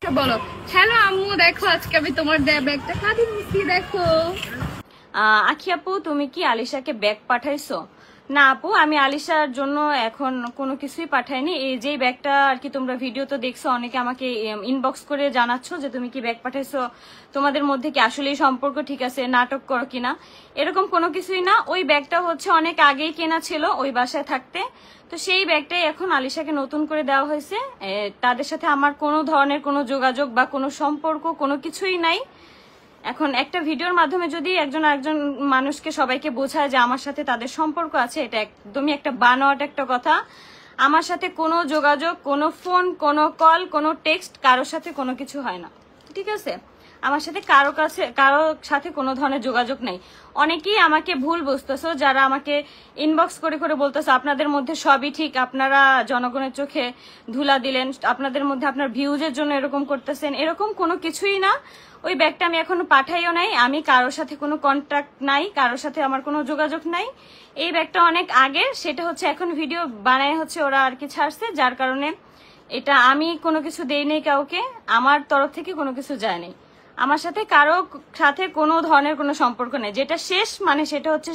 বলো। হ্যালো আম্মু, দেখো আজকে আমি তোমার দেয়া ব্যাগটা কাঁধে নিচ্ছি, দেখো। আখি আপু, তুমি কি আলিশাকে ব্যাগ পাঠাইছো? না আপু, আমি আলিশার জন্য এখন কোনো কিছুই পাঠাইনি। এই যে ব্যাগটা আর কি তোমরা ভিডিও তো দেখছো, অনেকে আমাকে ইনবক্স করে জানাচ্ছ যে তুমি কি ব্যাগ পাঠাইছো, তোমাদের মধ্যে কি আসলেই সম্পর্ক ঠিক আছে, নাটক করো কিনা। এরকম কোনো কিছুই না। ওই ব্যাগটা হচ্ছে অনেক আগেই কেনা ছিল ওই বাসায় থাকতে। তো সেই ব্যাগটাই এখন আলিশাকে নতুন করে দেওয়া হয়েছে। তাদের সাথে আমার কোনো ধরনের কোনো যোগাযোগ বা কোনো সম্পর্ক কোনো কিছুই নাই। এখন একটা ভিডিওর মাধ্যমে যদি একজন আরেকজন মানুষকে সবাইকে বোঝায় যে আমার সাথে তাদের সম্পর্ক আছে, এটা একদমই একটা বানোয়াট একটা কথা। আমার সাথে কোনো যোগাযোগ, কোনো ফোন, কোনো কল, কোনো টেক্সট, কারোর সাথে কোনো কিছু হয় না, ঠিক আছে? আমার সাথে কারো সাথে কোনো ধরনের যোগাযোগ নাই। অনেকেই আমাকে ভুল বুঝতেছো, যারা আমাকে ইনবক্স করে করে বলতেছো আপনাদের মধ্যে সবই ঠিক, আপনারা জনগণের চোখে ধুলা দিলেন, আপনাদের মধ্যে আপনার ভিউজের জন্য এরকম করতেছেন। এরকম কোনো কিছুই না। ওই ব্যাগটা আমি এখনো পাঠাইও নাই। আমি কারোর সাথে কোনো কন্ট্যাক্ট নাই, কারোর সাথে আমার কোনো যোগাযোগ নাই। এই ব্যাগটা অনেক আগে, সেটা হচ্ছে এখন ভিডিও বানায় হচ্ছে ওরা আর কি ছাড়ছে, যার কারণে এটা আমি কোনো কিছু দেই নাই কাউকে, আমার তরফ থেকে কোনো কিছু যায় নাই। আমার সাথে কারো সাথে কোনো ধরনের কোনো সম্পর্ক নেই। যেটা শেষ মানে সেটা হচ্ছে